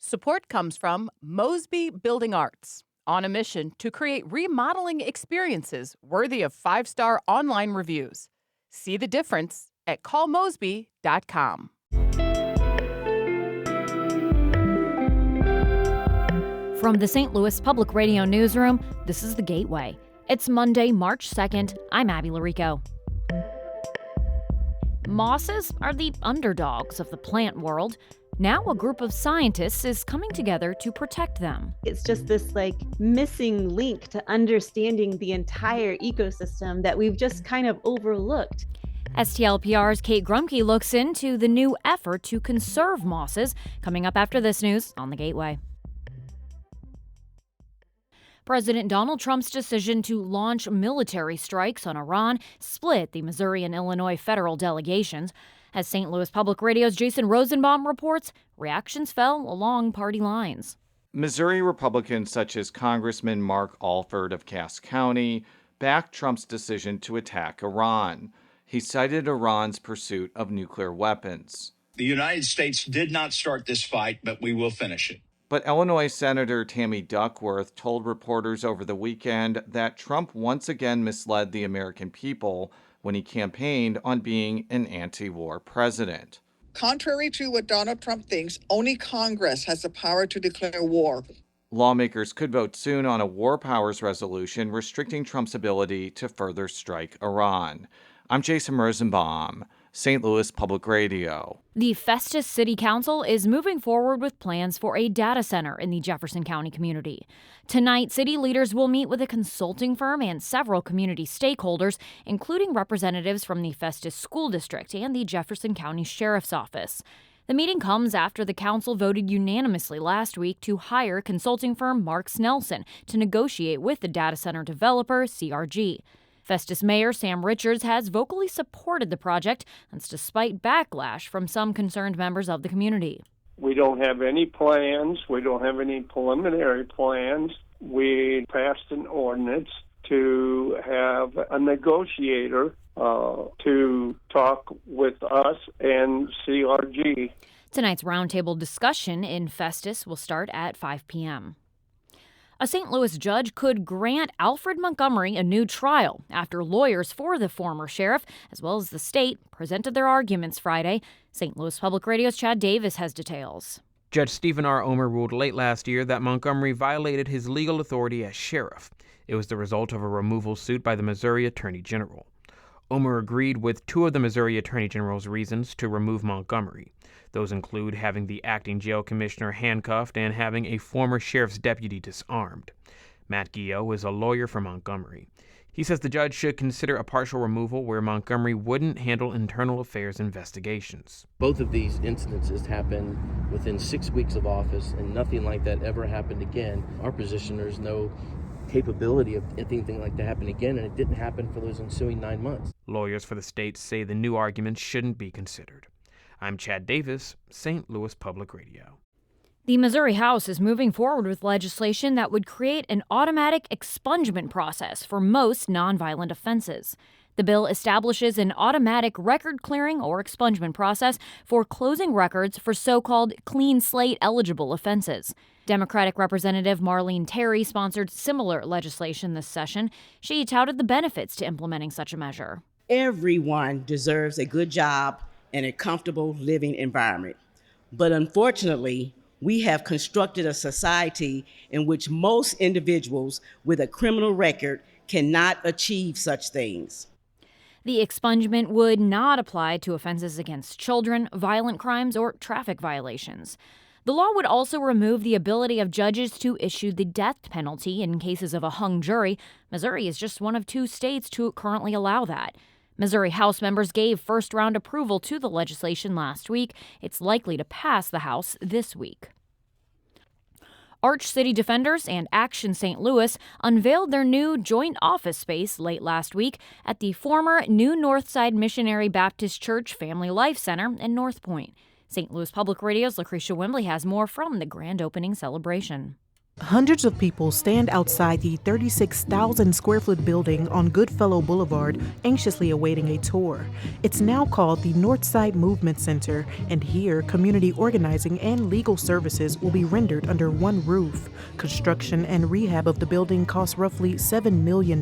Support comes from Mosby Building Arts, on a mission to create remodeling experiences worthy of five-star online reviews. See the difference at callmosby.com. From the St. Louis Public Radio Newsroom, this is The Gateway. It's Monday, March 2nd. I'm Abby Larico. Mosses are the underdogs of the plant world. Now a group of scientists is coming together to protect them. It's just this missing link to understanding the entire ecosystem that we've just kind of overlooked. STLPR's Kate Grumke looks into the new effort to conserve mosses, coming up after this news on The Gateway. President Donald Trump's decision to launch military strikes on Iran split the Missouri and Illinois federal delegations. As St. Louis Public Radio's Jason Rosenbaum reports, reactions fell along party lines. Missouri Republicans such as Congressman Mark Alford of Cass County backed Trump's decision to attack Iran. He cited Iran's pursuit of nuclear weapons. The United States did not start this fight, but we will finish it. But Illinois Senator Tammy Duckworth told reporters over the weekend that Trump once again misled the American people when he campaigned on being an anti-war president. Contrary to what Donald Trump thinks, only Congress has the power to declare war. Lawmakers could vote soon on a war powers resolution restricting Trump's ability to further strike Iran. I'm Jason Rosenbaum, St. Louis Public Radio. The Festus City Council is moving forward with plans for a data center in the Jefferson County community. Tonight, city leaders will meet with a consulting firm and several community stakeholders, including representatives from the Festus School District and the Jefferson County Sheriff's Office. The meeting comes after the council voted unanimously last week to hire consulting firm Marks Nelson to negotiate with the data center developer, CRG. Festus Mayor Sam Richards has vocally supported the project, that's despite backlash from some concerned members of the community. We don't have any plans. We don't have any preliminary plans. We passed an ordinance to have a negotiator to talk with us and CRG. Tonight's roundtable discussion in Festus will start at 5 p.m. A St. Louis judge could grant Alfred Montgomery a new trial after lawyers for the former sheriff, as well as the state, presented their arguments Friday. St. Louis Public Radio's Chad Davis has details. Judge Stephen R. Omer ruled late last year that Montgomery violated his legal authority as sheriff. It was the result of a removal suit by the Missouri Attorney General. Omer agreed with two of the Missouri Attorney General's reasons to remove Montgomery. Those include having the acting jail commissioner handcuffed and having a former sheriff's deputy disarmed. Matt Guillot is a lawyer for Montgomery. He says the judge should consider a partial removal where Montgomery wouldn't handle internal affairs investigations. Both of these incidences happened within 6 weeks of office, and nothing like that ever happened again. Our position, there's no capability of anything like that happen again, and it didn't happen for those ensuing 9 months. Lawyers for the state say the new arguments shouldn't be considered. I'm Chad Davis, St. Louis Public Radio. The Missouri House is moving forward with legislation that would create an automatic expungement process for most nonviolent offenses. The bill establishes an automatic record clearing or expungement process for closing records for so-called clean slate eligible offenses. Democratic Representative Marlene Terry sponsored similar legislation this session. She touted the benefits to implementing such a measure. Everyone deserves a good job and a comfortable living environment. But unfortunately, we have constructed a society in which most individuals with a criminal record cannot achieve such things. The expungement would not apply to offenses against children, violent crimes, or traffic violations. The law would also remove the ability of judges to issue the death penalty in cases of a hung jury. Missouri is just one of 2 states to currently allow that. Missouri House members gave first-round approval to the legislation last week. It's likely to pass the House this week. Arch City Defenders and Action St. Louis unveiled their new joint office space late last week at the former New Northside Missionary Baptist Church Family Life Center in North Point. St. Louis Public Radio's Lucretia Wembley has more from the grand opening celebration. Hundreds of people stand outside the 36,000 square foot building on Goodfellow Boulevard, anxiously awaiting a tour. It's now called the Northside Movement Center, and here, community organizing and legal services will be rendered under one roof. Construction and rehab of the building costs roughly $7 million,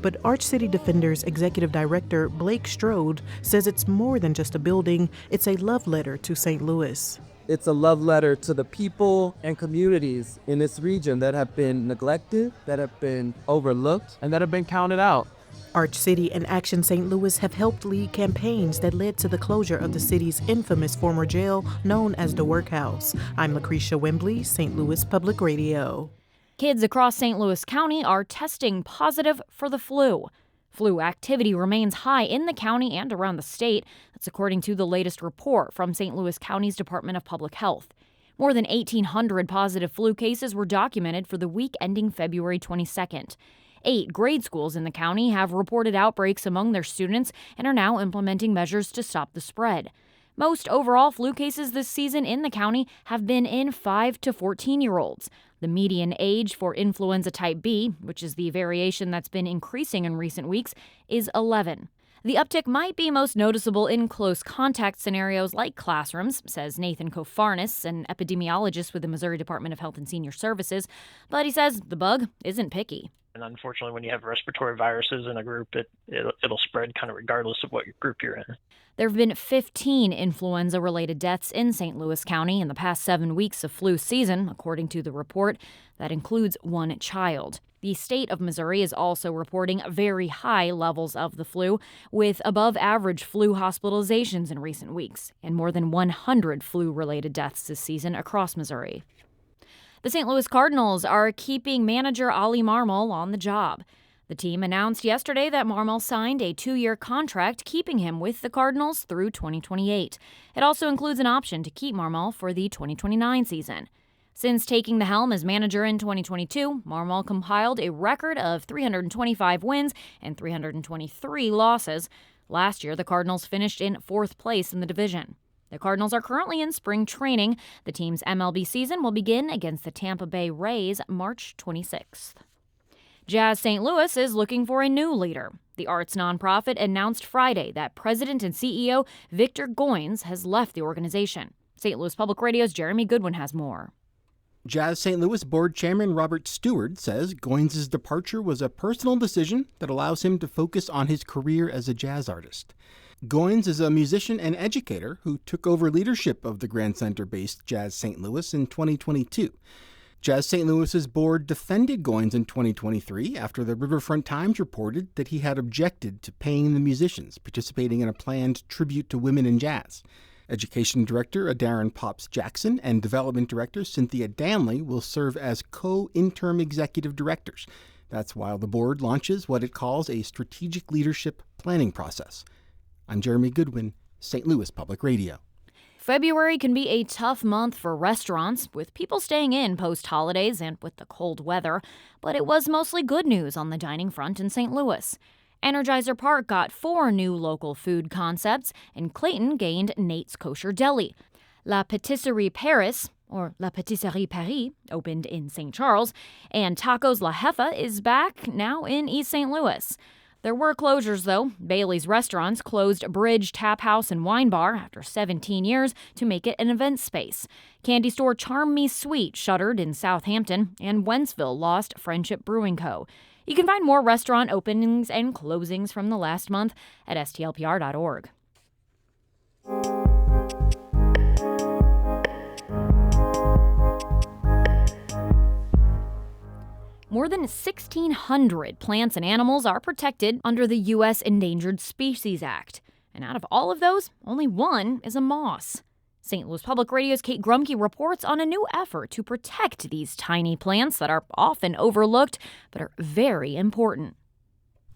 but Arch City Defenders Executive Director Blake Strode says it's more than just a building, it's a love letter to St. Louis. It's a love letter to the people and communities in this region that have been neglected, that have been overlooked, and that have been counted out. Arch City and Action St. Louis have helped lead campaigns that led to the closure of the city's infamous former jail known as the Workhouse. I'm Lucretia Wembley, St. Louis Public Radio. Kids across St. Louis County are testing positive for the flu. Flu activity remains high in the county and around the state. That's according to the latest report from St. Louis County's Department of Public Health. More than 1,800 positive flu cases were documented for the week ending February 22nd. 8 grade schools in the county have reported outbreaks among their students and are now implementing measures to stop the spread. Most overall flu cases this season in the county have been in 5 to 14-year-olds. The median age for influenza type B, which is the variation that's been increasing in recent weeks, is 11. The uptick might be most noticeable in close contact scenarios like classrooms, says Nathan Kofarnis, an epidemiologist with the Missouri Department of Health and Senior Services, but he says the bug isn't picky. And unfortunately, when you have respiratory viruses in a group, it'll spread kind of regardless of what group you're in. There have been 15 influenza-related deaths in St. Louis County in the past 7 weeks of flu season, according to the report. That includes 1 child. The state of Missouri is also reporting very high levels of the flu, with above-average flu hospitalizations in recent weeks, and more than 100 flu-related deaths this season across Missouri. The St. Louis Cardinals are keeping manager Ollie Marmol on the job. The team announced yesterday that Marmol signed a 2-year contract, keeping him with the Cardinals through 2028. It also includes an option to keep Marmol for the 2029 season. Since taking the helm as manager in 2022, Marmol compiled a record of 325 wins and 323 losses. Last year, the Cardinals finished in 4th place in the division. The Cardinals are currently in spring training. The team's MLB season will begin against the Tampa Bay Rays March 26th. Jazz St. Louis is looking for a new leader. The arts nonprofit announced Friday that President and CEO Victor Goines has left the organization. St. Louis Public Radio's Jeremy Goodwin has more. Jazz St. Louis Board Chairman Robert Stewart says Goines' departure was a personal decision that allows him to focus on his career as a jazz artist. Goines is a musician and educator who took over leadership of the Grand Center-based Jazz St. Louis in 2022. Jazz St. Louis's board defended Goines in 2023 after the Riverfront Times reported that he had objected to paying the musicians participating in a planned tribute to women in jazz. Education Director Darren Pops Jackson and Development Director Cynthia Danley will serve as co-interim executive directors. That's while the board launches what it calls a strategic leadership planning process. I'm Jeremy Goodwin, St. Louis Public Radio. February can be a tough month for restaurants, with people staying in post-holidays and with the cold weather, but it was mostly good news on the dining front in St. Louis. Energizer Park got 4 new local food concepts, and Clayton gained Nate's Kosher Deli. La Patisserie Paris, or La Patisserie Paris, opened in St. Charles, and Tacos La Jefa is back now in East St. Louis. There were closures, though. Bailey's Restaurants closed Bridge Tap House and Wine Bar after 17 years to make it an event space. Candy store Charm Me Sweet shuttered in Southampton, and Wentzville lost Friendship Brewing Co. You can find more restaurant openings and closings from the last month at stlpr.org. More than 1,600 plants and animals are protected under the U.S. Endangered Species Act. And out of all of those, only 1 is a moss. St. Louis Public Radio's Kate Grumke reports on a new effort to protect these tiny plants that are often overlooked but are very important.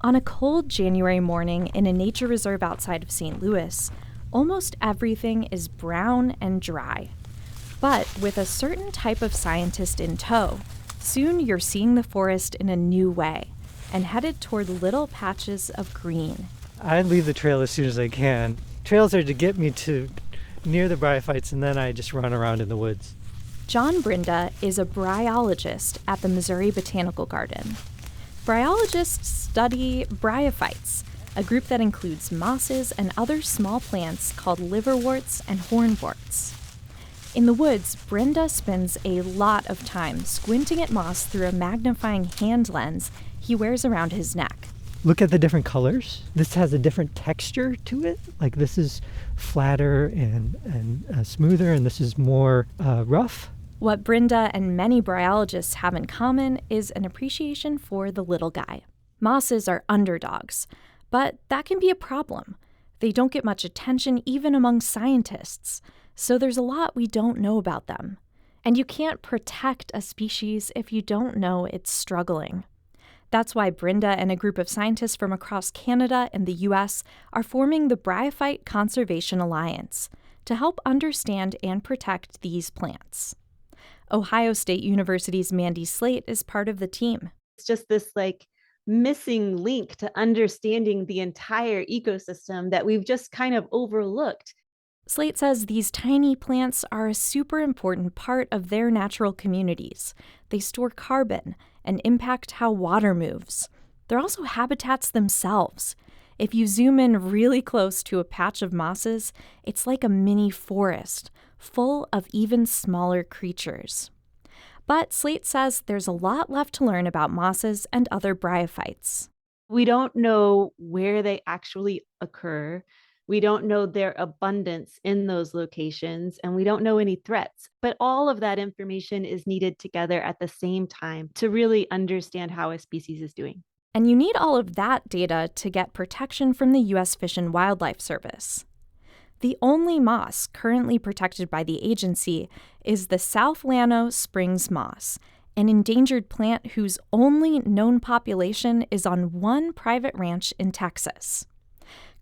On a cold January morning in a nature reserve outside of St. Louis, almost everything is brown and dry. But with a certain type of scientist in tow, soon you're seeing the forest in a new way and headed toward little patches of green. I leave the trail as soon as I can. Trails are to get me to near the bryophytes, and then I just run around in the woods. John Brinda is a bryologist at the Missouri Botanical Garden. Bryologists study bryophytes, a group that includes mosses and other small plants called liverworts and hornworts. In the woods, Brinda spends a lot of time squinting at moss through a magnifying hand lens he wears around his neck. Look at the different colors. This has a different texture to it. Like this is flatter and smoother, and this is more rough. What Brinda and many bryologists have in common is an appreciation for the little guy. Mosses are underdogs, but that can be a problem. They don't get much attention even among scientists, so there's a lot we don't know about them. And you can't protect a species if you don't know it's struggling. That's why Brinda and a group of scientists from across Canada and the U.S. are forming the Bryophyte Conservation Alliance to help understand and protect these plants. Ohio State University's Mandy Slate is part of the team. It's just this missing link to understanding the entire ecosystem that we've just kind of overlooked. Slate says these tiny plants are a super important part of their natural communities. They store carbon and impact how water moves. They're also habitats themselves. If you zoom in really close to a patch of mosses, it's like a mini forest, full of even smaller creatures. But Slate says there's a lot left to learn about mosses and other bryophytes. We don't know where they actually occur. We don't know their abundance in those locations, and we don't know any threats. But all of that information is needed together at the same time to really understand how a species is doing. And you need all of that data to get protection from the U.S. Fish and Wildlife Service. The only moss currently protected by the agency is the South Llano Springs moss, an endangered plant whose only known population is on one private ranch in Texas.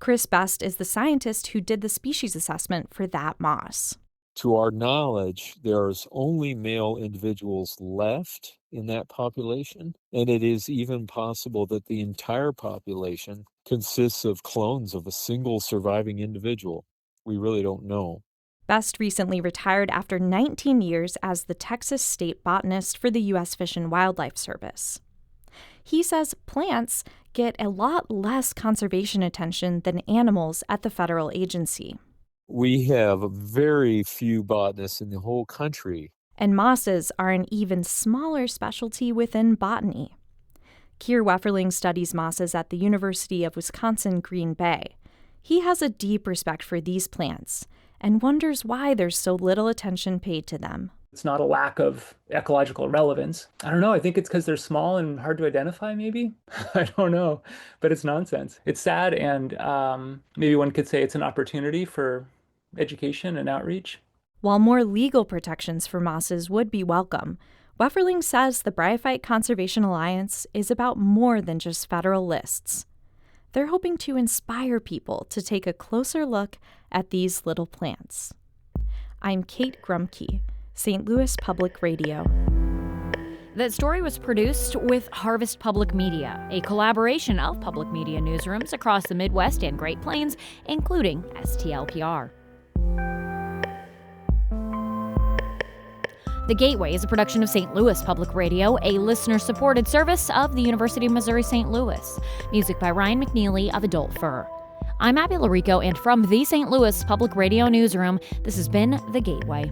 Chris Best is the scientist who did the species assessment for that moss. To our knowledge, there's only male individuals left in that population, and it is even possible that the entire population consists of clones of a single surviving individual. We really don't know. Best recently retired after 19 years as the Texas state botanist for the U.S. Fish and Wildlife Service. He says plants get a lot less conservation attention than animals at the federal agency. We have very few botanists in the whole country. And mosses are an even smaller specialty within botany. Keir Wefferling studies mosses at the University of Wisconsin-Green Bay. He has a deep respect for these plants and wonders why there's so little attention paid to them. It's not a lack of ecological relevance. I don't know. I think it's because they're small and hard to identify, maybe. I don't know. But it's nonsense. It's sad, and maybe one could say it's an opportunity for education and outreach. While more legal protections for mosses would be welcome, Wefferling says the Bryophyte Conservation Alliance is about more than just federal lists. They're hoping to inspire people to take a closer look at these little plants. I'm Kate Grumke, St. Louis Public Radio. That story was produced with Harvest Public Media, a collaboration of public media newsrooms across the Midwest and Great Plains, including STLPR. The Gateway is a production of St. Louis Public Radio, a listener-supported service of the University of Missouri St. Louis. Music by Ryan McNeely of Adult Fur. I'm Abby Larico, and from the St. Louis Public Radio newsroom, this has been The Gateway.